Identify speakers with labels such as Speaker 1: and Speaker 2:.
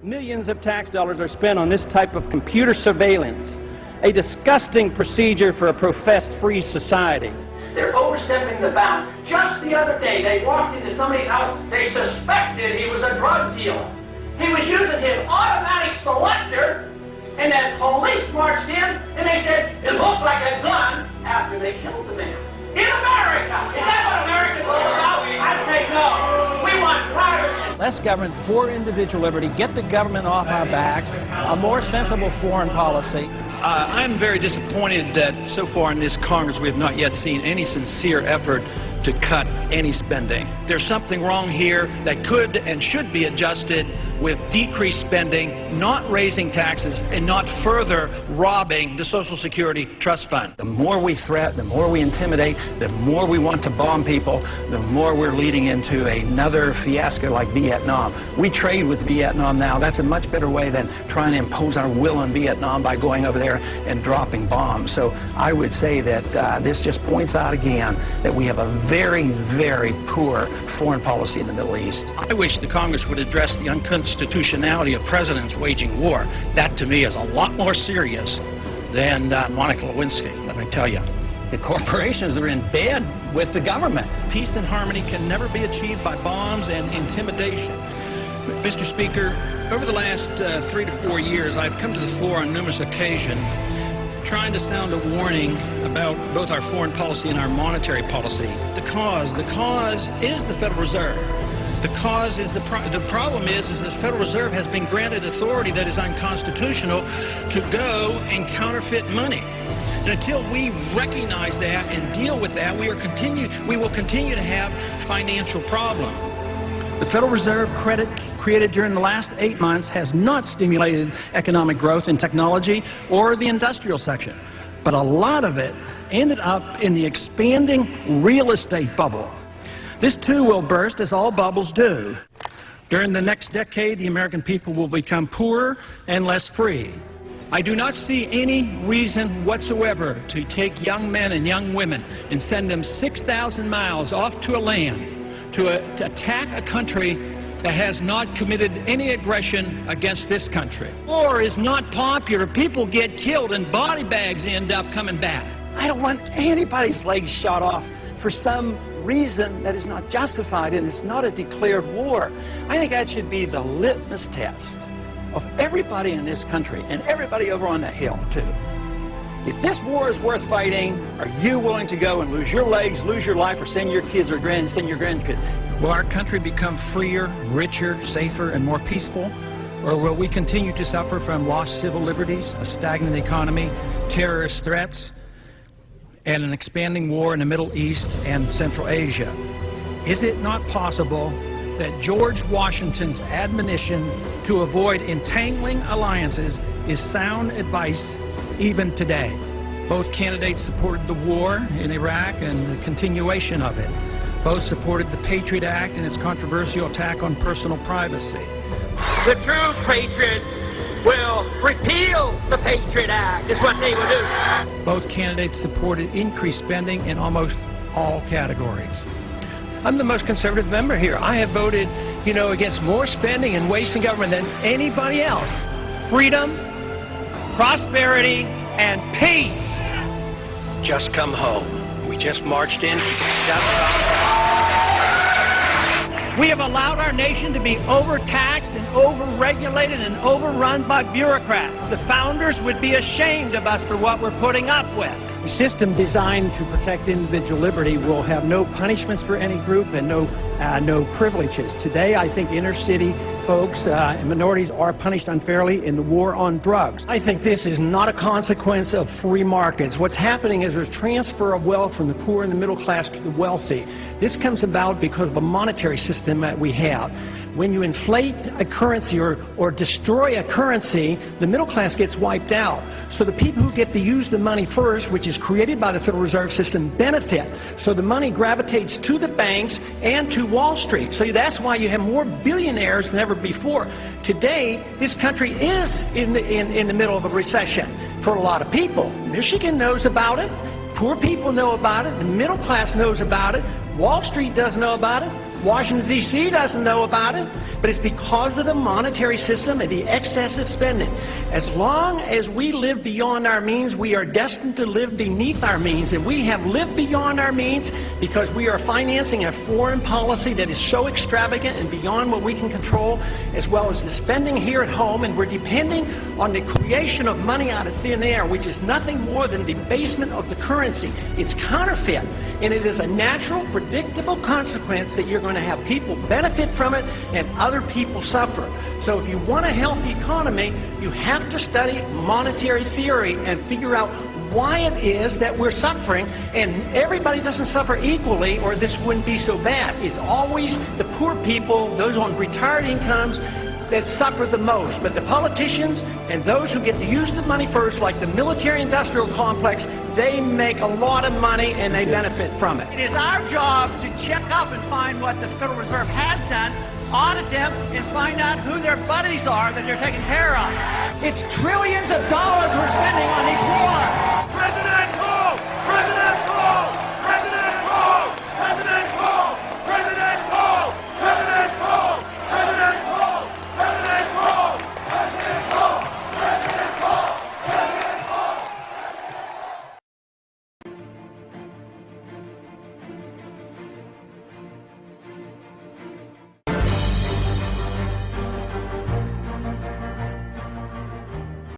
Speaker 1: Millions of tax dollars are spent on this type of computer surveillance, a disgusting procedure for a professed free society. They're overstepping the bound. Just the other day, they walked into somebody's house. They suspected he was a drug dealer. He was using his automatic selector, and then police marched in, and they said it looked like a gun after they killed the man. In America! Is that what America's all about? I'd say no. We want privacy.
Speaker 2: Less government for individual liberty, get the government off our backs, a more sensible foreign policy.
Speaker 3: I'm very disappointed that so far in this Congress we have not yet seen any sincere effort to cut any spending. There's something wrong here that could and should be adjusted with decreased spending, not raising taxes, and not further robbing the Social Security Trust Fund.
Speaker 2: The more we threat, the more we intimidate, the more we want to bomb people, the more we're leading into another fiasco like Vietnam. We trade with Vietnam now. That's a much better way than trying to impose our will on Vietnam by going over there and dropping bombs. So I would say that this just points out again that we have a very, very poor foreign policy in the Middle East.
Speaker 3: I wish the Congress would address the unconstitutionality of presidents waging war. That, to me, is a lot more serious than Monica Lewinsky, let me tell you.
Speaker 2: The corporations are in bed with the government.
Speaker 3: Peace and harmony can never be achieved by bombs and intimidation. Mr. Speaker, over the last 3 to 4 years, I've come to the floor on numerous occasions trying to sound a warning about both our foreign policy and our monetary policy. The cause is the Federal Reserve. The cause is the problem is the Federal Reserve has been granted authority that is unconstitutional to go and counterfeit money. And until we recognize that and deal with that, we will continue to have financial problems.
Speaker 1: The Federal Reserve credit created during the last 8 months has not stimulated economic growth in technology or the industrial section, but a lot of it ended up in the expanding real estate bubble. This too will burst, as all bubbles do. During the next decade, the American people will become poorer and less free. I do not see any reason whatsoever to take young men and young women and send them 6,000 miles off to a land to attack a country that has not committed any aggression against this country. War is not popular. People get killed and body bags end up coming back. I don't want anybody's legs shot off for some reason that is not justified, and it's not a declared war. I think that should be the litmus test of everybody in this country and everybody over on the Hill, too. If this war is worth fighting, are you willing to go and lose your legs, lose your life, or send your kids or send your grandkids?
Speaker 2: Will our country become freer, richer, safer, and more peaceful? Or will we continue to suffer from lost civil liberties, a stagnant economy, terrorist threats, and an expanding war in the Middle East and Central Asia? Is it not possible that George Washington's admonition to avoid entangling alliances is sound advice even today? Both candidates supported the war in Iraq and the continuation of it. Both supported the Patriot Act and its controversial attack on personal privacy.
Speaker 1: The true patriot will repeal the Patriot Act, is what they will do.
Speaker 2: Both candidates supported increased spending in almost all categories. I'm the most conservative member here. I have voted, against more spending and wasting government than anybody else. Freedom, prosperity, and peace.
Speaker 3: Just come home. We just marched in.
Speaker 1: We have allowed our nation to be overtaxed and overregulated and overrun by bureaucrats. The founders would be ashamed of us for what we're putting up with. A system designed to protect individual liberty will have no punishments for any group and no privileges. Today, I think inner city folks and minorities are punished unfairly in the war on drugs. I think this is not a consequence of free markets. What's happening is there's transfer of wealth from the poor and the middle class to the wealthy. This comes about because of the monetary system that we have. When you inflate a currency or destroy a currency, the middle class gets wiped out. So the people who get to use the money first, which is created by the Federal Reserve System, benefit. So the money gravitates to the banks and to Wall Street. So that's why you have more billionaires than ever before. Today, this country is in the middle of a recession for a lot of people. Michigan knows about it. Poor people know about it. The middle class knows about it. Wall Street doesn't know about it. Washington, D.C. doesn't know about it, but it's because of the monetary system and the excessive spending. As long as we live beyond our means, we are destined to live beneath our means, and we have lived beyond our means because we are financing a foreign policy that is so extravagant and beyond what we can control, as well as the spending here at home, and we're depending on the creation of money out of thin air, which is nothing more than debasement of the currency. It's counterfeit, and it is a natural, predictable consequence that you're going to have people benefit from it and other people suffer. So if you want a healthy economy, you have to study monetary theory and figure out why it is that we're suffering, and everybody doesn't suffer equally or this wouldn't be so bad. It's always the poor people, those on retired incomes, that suffer the most. But the politicians and those who get to use the money first, like the military-industrial complex, they make a lot of money and they benefit from it. It is our job to check up and find what the Federal Reserve has done, audit them, and find out who their buddies are that they're taking care of. It's trillions of dollars we're spending on these wars. President, who? President!